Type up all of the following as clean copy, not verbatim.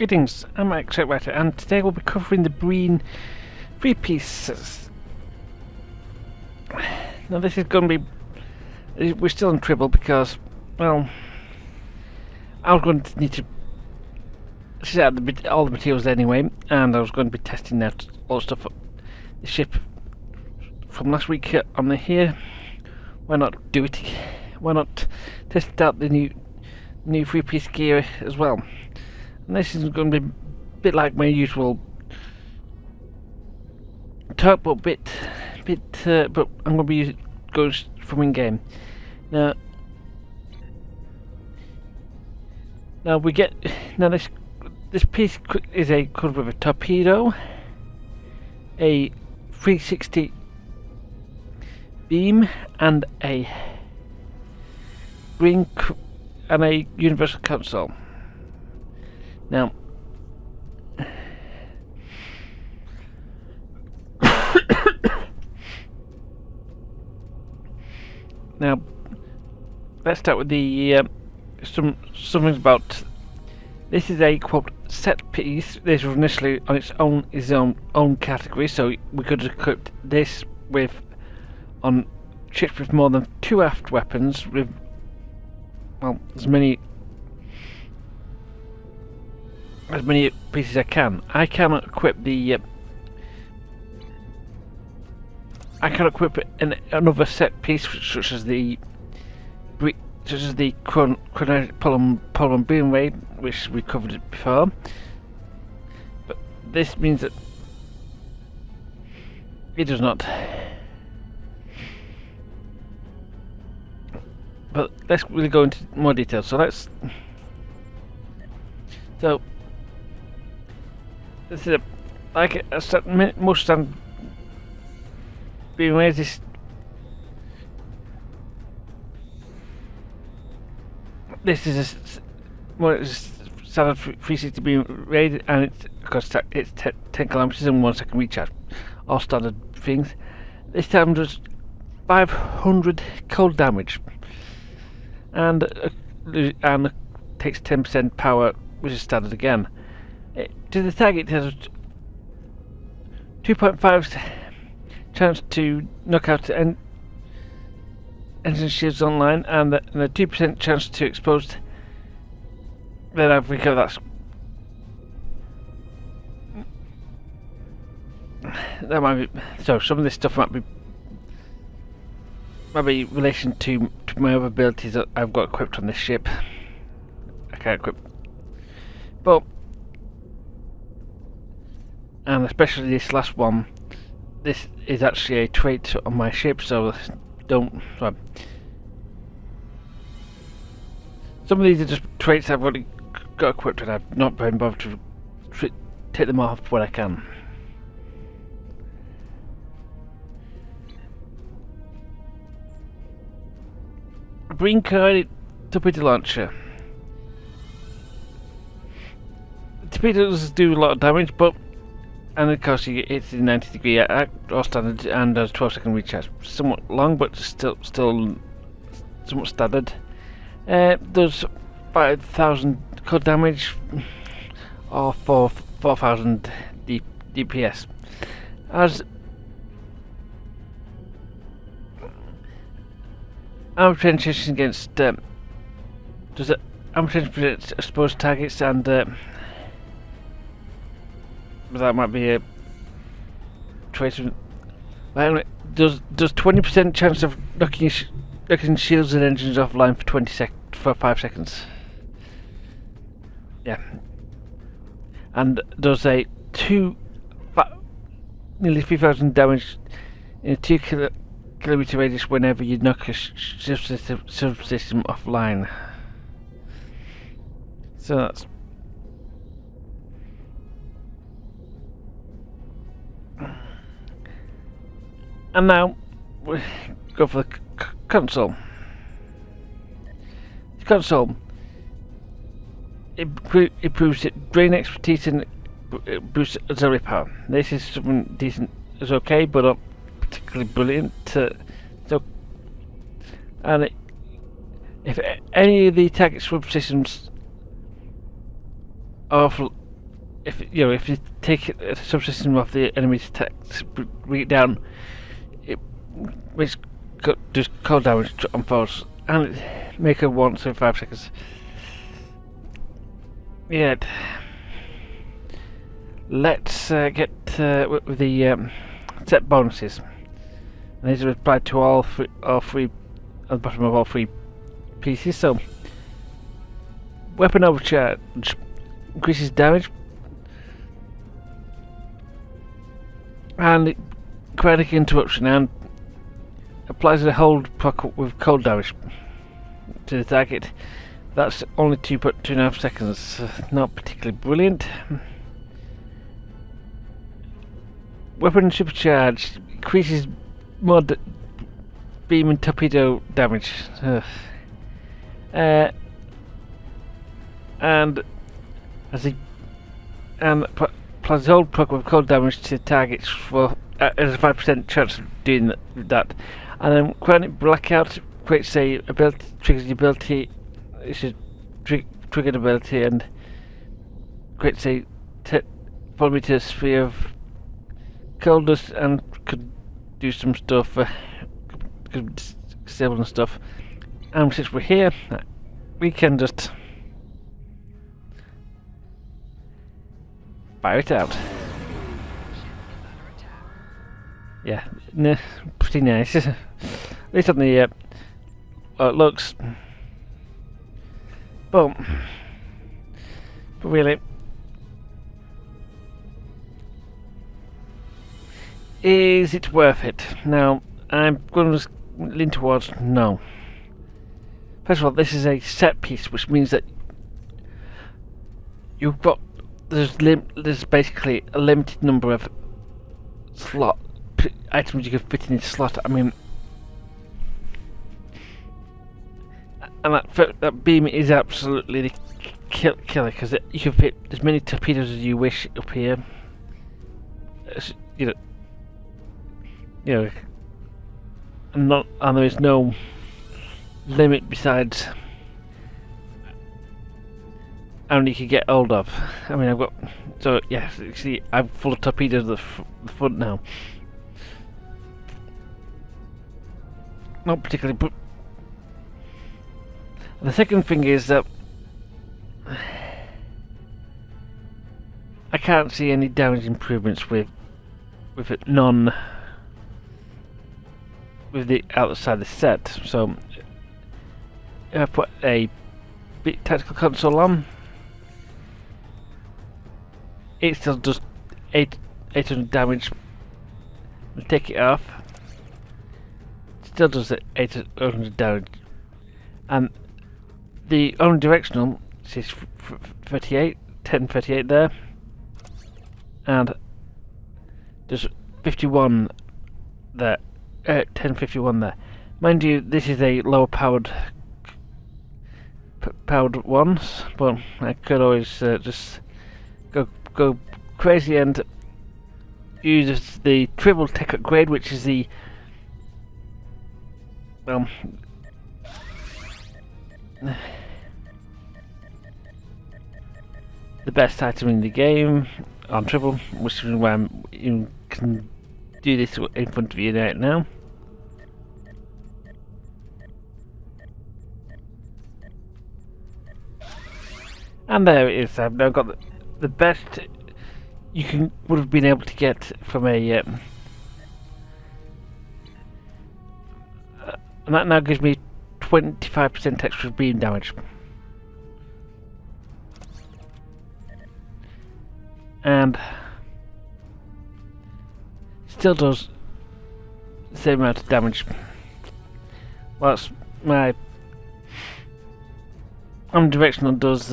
Greetings, I'm Xmas, and today we'll be covering the Breen 3-pieces. Now this is going to be... we're still in trouble because, well, I was going to need to set out all the materials anyway, and I was going to be testing out all the stuff, the ship from last week on the here. Why not do it? Why not test out the new 3-piece gear as well? And this is going to be a bit like my usual talk, but but I'm going to be going from in game. Now we get this piece is covered with a torpedo, a 360 beam, and a Breen and a universal console. Now, let's start with the something about this. Is a quote set piece. This was initially on its own category, so we could have equipped this with on ships with more than 2 aft weapons with, well, as many pieces as I can. I cannot equip the I can equip another set piece such as the chronometric polymer beam raid, which we covered it before. But this means that it does not. But let's really go into more detail. So this is like most standard beam raids. This is a standard 360 beam raid, and it's 10 kilometers and 1 second recharge. All standard things. This time does 500 cold damage, and takes 10% power, which is standard again. To the target, it has 2.5 chance to knock out engine shields online, and a 2% chance to expose. Then I think that might be so. Some of this stuff might be in relation to my other abilities that I've got equipped on this ship. I can't equip, but and especially this last one. This is actually a trait on my ship, so don't. Well, some of these are just traits I've already got equipped, and I've not been bothered to take them off when I can. Breen torpedo launcher. Torpedoes do a lot of damage, and of course it's in 90 degree or standard, and does 12 second recharge. Somewhat long, but still somewhat standard. Does 5,000 cold damage or 4,000 DPS. As armor penetration against does it armor penetration against exposed targets, and that might be a trait. Anyway, does 20% chance of knocking shields and engines offline for 5 seconds. Yeah, and does a nearly 3,000 damage in a 2 kilometer radius whenever you knock a subsystem offline. So that's. And now we go for the console. The console improves Breen expertise and boosts auxiliary power. This is something decent, is okay, but not particularly brilliant. If any of the target subsystems are if you take a subsystem off the enemy's attack, bring it down, it makes does cold damage on foes, and it make it once every 5 seconds. Yeah. Let's get with the set bonuses. And these are applied to all three at the bottom of all 3 pieces. So, weapon overcharge increases damage, and Cyronic interruption, and applies a hold proc with cold damage to the target. That's only 2.5 seconds. Not particularly brilliant. Weapon supercharge increases more beam and torpedo damage. And applies a hold proc with cold damage to targets for there's a 5% chance of doing that. And then Cyronic Blackout creates a ability, triggers the ability. It's a triggered ability and creates a 4 meter sphere of coldness, and could do some stuff, could disable and stuff. And since we're here, we can just fire it out. Yeah, pretty nice. At least on the well, it looks. But really, is it worth it? Now, I'm going to lean towards no. First of all, this is a set piece, which means that you've got there's basically a limited number of items you can fit in each slot. I mean, and that beam is absolutely the killer, because you can fit as many torpedoes as you wish up here. You know, and there is no limit besides how many you can get hold of. I mean, I've got, so yeah, you see, I'm full of torpedoes at the front now. Not particularly, but the second thing is that I can't see any damage improvements with it with the outside the set. So if I put a big tactical console on, it still does 800 damage. I'll take it off, it still does 800 damage, and the omnidirectional is 1038 there, and there's 51 there, 1051 there. Mind you, this is a lower powered ones, but I could always just go crazy and use the triple tech upgrade, which is the the best item in the game on triple, which is why you can do this in front of you right now. And there it is. I've now got the best you would have been able to get from a and that now gives me 25% extra beam damage, and still does the same amount of damage. Whilst my omnidirectional does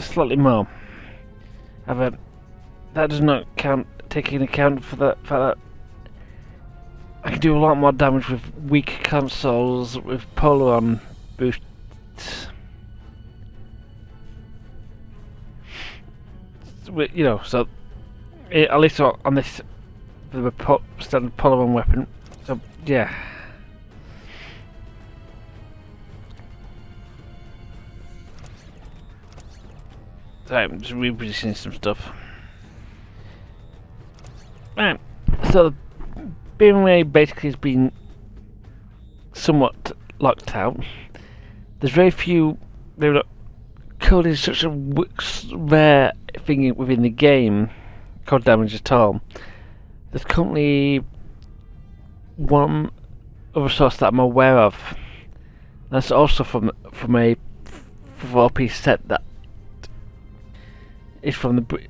slightly more. However, that does not take into account for the fact that I can do a lot more damage with weak consoles with Polaron boosts. You know, so at least on this the standard Polaron weapon. So yeah. So I'm just repositioning some stuff. Right, so the Beamway basically has been somewhat locked out. There's very few. Code is such a rare thing within the game, code damage at all. There's currently one other source that I'm aware of. That's also from a 4-piece set that is from the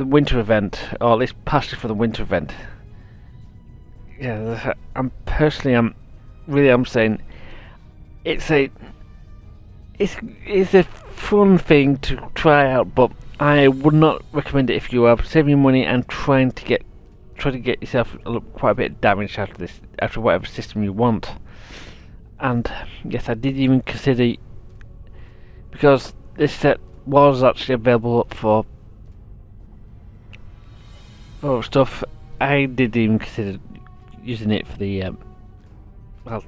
winter event, or at least partially from the winter event. Yeah, I'm saying it's a fun thing to try out, but I would not recommend it if you are saving money and trying to get yourself quite a bit of damage out of this, out of whatever system you want. And yes, I did even consider, because this set was actually available for stuff, I did even consider using it for the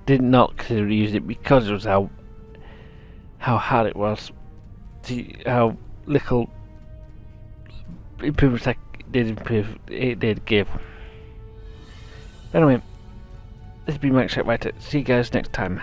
did not consider using it because it was how hard it was, how little improvements it did give. Anyway, this has been Mike Writer. See you guys next time.